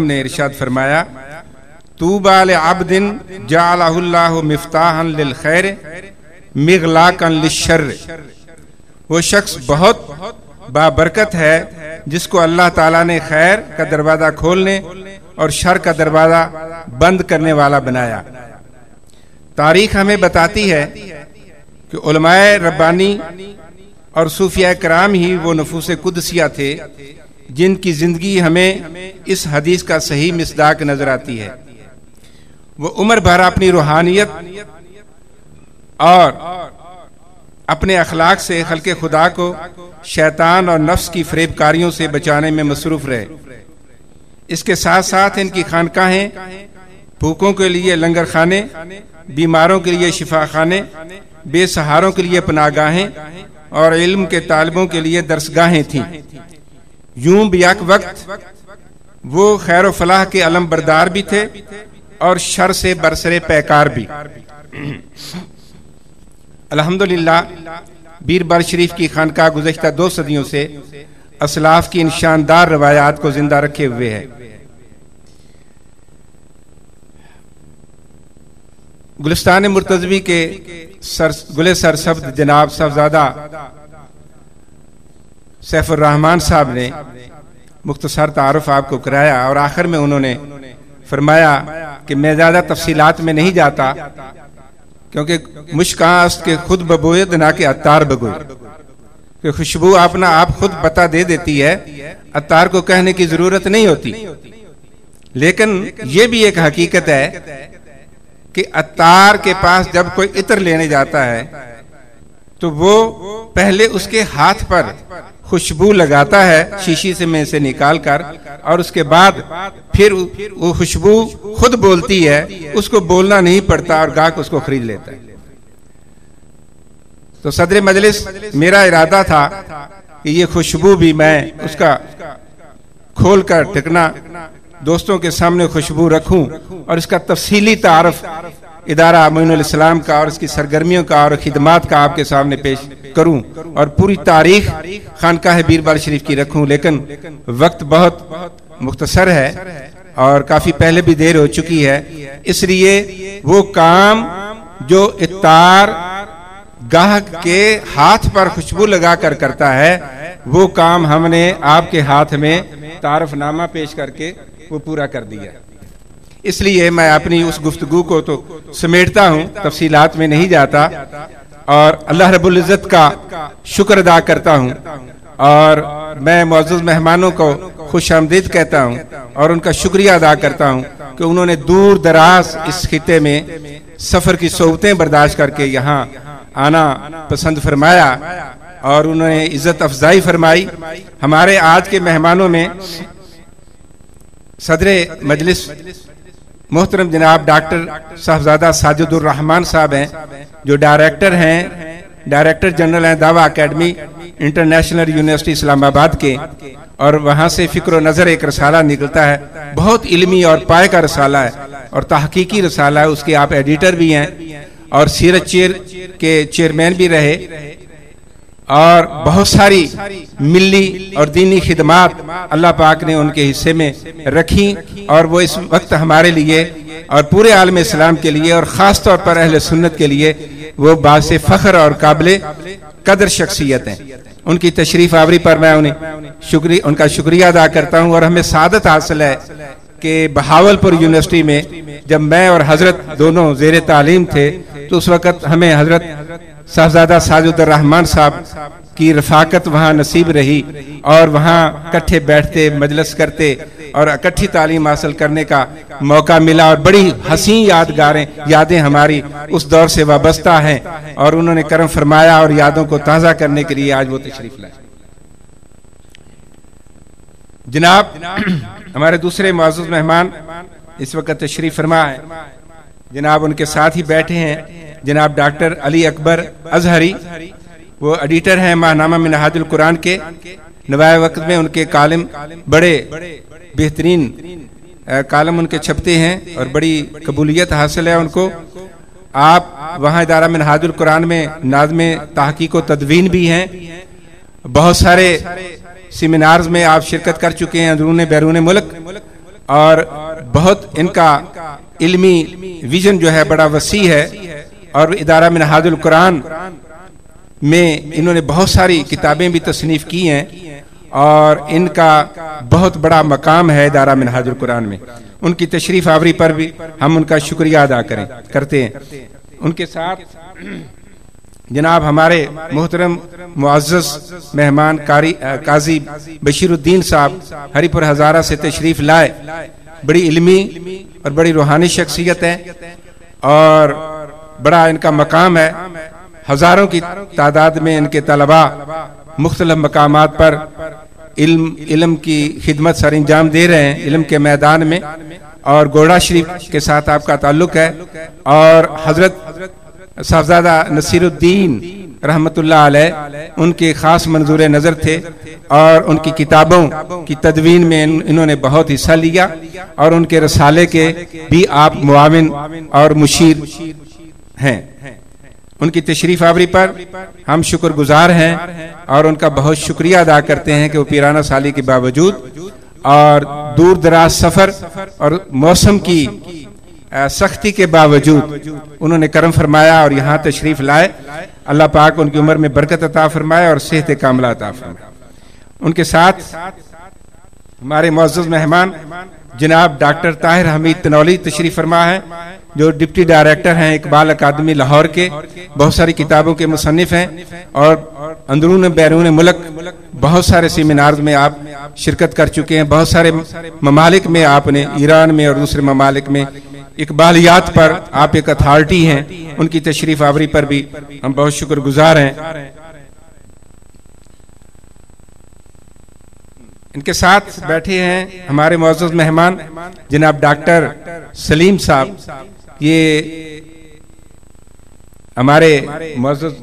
ने इरशाद फरमाया, तूबा ले अब्दिन जअलहुल्लाहु मिफ्ताहन लिल खैर मिगलाकन लिश्शर्र। वो शख्स बहुत बाबरकत है जिसको अल्लाह ताला ने खैर का दरवाजा खोलने और शर का दरवाजा बंद करने वाला बनाया। तारीख हमें बताती है कि उलमाए रब्बानी और सूफिया कराम ही वो नफूस कुदसिया थे जिनकी जिंदगी हमें इस हदीस का सही मिसदाक नजर आती है। वो उम्र भर अपनी रूहानियत और अपने अखलाक से खल्के खुदा को शैतान और नफ्स की फरेबकारियों से बचाने में मसरूफ रहे। इसके साथ साथ इनकी खानकाहें भूखों के लिए लंगर खाने, बीमारों के लिए शिफा खाने, बेसहारों के लिए पनागाहें और इल्म के तालिबों के लिए दरसगाहें थीं। यूं बियाक वक्त वो खैर व फलाह के अलम बरदार भी थे और शर से बरसरे पैकार भी। अल्हम्दुलिल्लाह, बीरबार शरीफ की खानका गुज़श्ता 2 सदियों से असलाफ की इन शानदार रवायात को जिंदा रखे हुए है। गुलिस्तान मुर्तज़वी के गुले सरसब्द जनाब साहबजादा सैफुर रहमान साहब ने मुख्तसर तारुफ आपको कराया और आखिर में उन्होंने फरमाया कि मैं ज्यादा तफसीलात में नहीं जाता, क्योंकि मुश्कास्त के खुद बबोए ना के अत्तार बगोए, कि खुशबू अपना आप खुद पता दे देती है, अत्तार को कहने की जरूरत नहीं होती। लेकिन यह भी एक हकीकत है कि अत्तार के पास जब कोई इत्र लेने जाता है तो वो पहले उसके हाथ पर खुशबू लगाता है शीशी से में से निकाल कर, और उसके बाद फिर वो खुशबू खुद बोलती है, उसको बोलना नहीं पड़ता और गाहक उसको खरीद लेता है। तो सदर मजलिस मेरा इरादा था कि ये खुशबू भी मैं उसका खोल कर टिकना दोस्तों के सामने खुशबू रखूं और इसका तफसीली तारफ इदारा अमीनुल इस्लाम का और इसकी सरगर्मियों का और खिदमात का आपके सामने पेश करूं और पूरी तारीख खानकाह बीरबार शरीफ की रखूं। लेकिन वक्त बहुत मुख्तसर है और काफी पहले भी देर हो चुकी है, इसलिए वो काम जो इत्तार गाहक के हाथ पर खुशबू लगा कर करता है, वो काम हमने आपके हाथ में तारफनामा पेश करके वो पूरा कर दिया। इसलिए मैं अपनी उस गुफ्तगू को तो समेटता हूँ, तफसीलात में नहीं जाता, और अल्लाह रब्बुल इज़्ज़त का शुक्र अदा करता हूँ और मैं मौजूद मेहमानों को खुश आमदीद कहता हूँ और उनका शुक्रिया अदा करता हूँ कि उन्होंने दूर दराज इस खिते में सफर की सोबतें बर्दाश्त करके यहाँ आना पसंद फरमाया और उन्होंने इज्जत अफजाई फरमाई। हमारे आज के मेहमानों में सदरे मजलिस मोहतरम जनाब डॉक्टर साहबजादा साजिदुर रहमान साहब हैं, जो डायरेक्टर जनरल हैं दावा अकेडमी इंटरनेशनल यूनिवर्सिटी इस्लामाबाद के, और वहाँ से फिक्र नज़र एक रसाला निकलता है, बहुत इल्मी और पाए का रसाला है और तहकीकी रसाला है। उसके आप एडिटर भी हैं और सीरत के चेयरमैन भी रहे और बहुत सारी मिल्ली और दीनी खिदमात अल्लाह पाक ने उनके हिस्से में रखी, और वो इस वक्त हमारे लिए और पूरे आलम इस्लाम के लिए और ख़ास तौर पर अहले सुन्नत के लिए वो बासे फ़ख्र और काबिल कदर शख्सियत हैं। उनकी तशरीफ़ आवरी पर मैं उनका शुक्रिया अदा करता हूँ। और हमें सादत हासिल है कि बहावलपुर यूनिवर्सिटी में जब मैं और हजरत दोनों ज़ेरे तालीम थे तो उस वक़्त हमें हजरत साहबजादा साजिदुर रहमान साहब की रफाकत वहाँ नसीब रही और वहाँ इकट्ठे बैठते मजलिस करते और इकट्ठी तालीम हासिल करने का मौका मिला, और बड़ी हसीन यादें हमारी उस दौर से वाबस्ता हैं और उन्होंने करम फरमाया और यादों को ताज़ा करने के लिए आज वो तशरीफ लाए। जनाब हमारे दूसरे मौजूद मेहमान इस वक्त तशरीफ फरमा है, जनाब उनके साथ ही बैठे हैं जनाब डॉक्टर अली अकबर अजहरी, वो एडिटर हैं माहनामा मिनहाजुल कुरान के। नवाए वक्त में उनके कालम बड़े बेहतरीन कालम उनके छपते हैं और बड़ी कबूलियत हासिल है उनको। आप वहाँ इदारा मिनहाजुल कुरान में नाज़्मे तहकीक व तदवीन भी हैं, बहुत सारे सेमिनार्स में आप शिरकत कर चुके हैं अंदरून बैरून मुल्क, और बहुत इनका इल्मी विजन जो है बड़ा वसी है। और इदारा मिनहाजुल कुरान में इन्होंने बहुत सारी किताबें भी तसनीफ की हैं और इनका बहुत बड़ा मकाम है इदारा मिनहाजुल कुरान में। उनकी तशरीफ आवरी पर भी हम उनका शुक्रिया अदा करते हैं। उनके साथ जनाब हमारे मोहतरम मुअज़्ज़ज़ मेहमान काजी बशीरुद्दीन साहब हरिपुर हज़ारा से तशरीफ लाए। बड़ी इल्मी और बड़ी रूहानी शख्सियत है और बड़ा इनका मकाम है। हजारों की तादाद में इनके तलबा मुख्तलिफ मकामात पर इल्म की खिदमत सर अंजाम दे रहे हैं इल्म के मैदान में। और गोड़ा शरीफ के साथ आपका ताल्लुक है और हजरत साहबजादा नसीरुद्दीन रहमतुल्लाह अलैह उनके खास मंजूर नज़र थे और उनकी किताबों की तदवीन में इन्होंने बहुत हिस्सा लिया और उनके रसाले के भी आप मुआविन और मुशीर हैं। उनकी तशरीफ आवरी पर हम शुक्रगुजार हैं और उनका बहुत शुक्रिया अदा करते हैं कि वो पीराना साली के बावजूद और दूर दराज सफर और मौसम की सख्ती के बावजूद उन्होंने करम फरमाया और यहाँ तशरीफ लाए। अल्लाह पाक उनकी उम्र में बरकत अता फरमाए और सेहत कामला अता फरमाए। उनके साथ हमारे मुअज़्ज़ज़ मेहमान जनाब डॉक्टर ताहिर हमीद तनौली तशरीफ फरमा है जो डिप्टी डायरेक्टर हैं इकबाल अकादमी लाहौर के। बहुत सारी किताबों के मुसन्निफ हैं और अंदरून बैरून मुल्क बहुत सारे सेमिनार में आप शिरकत कर चुके हैं। बहुत सारे ममालिक में आपने ईरान में और दूसरे ममालिक में इकबालियात पर आप एक अथॉरिटी हैं। उनकी तशरीफ आवरी पर भी हम बहुत शुक्रगुजार हैं। इनके साथ बैठे हैं हमारे मुअज़्ज़ज़ मेहमान जनाब डॉक्टर सलीम साहब। ये हमारे मुअज़्ज़ज़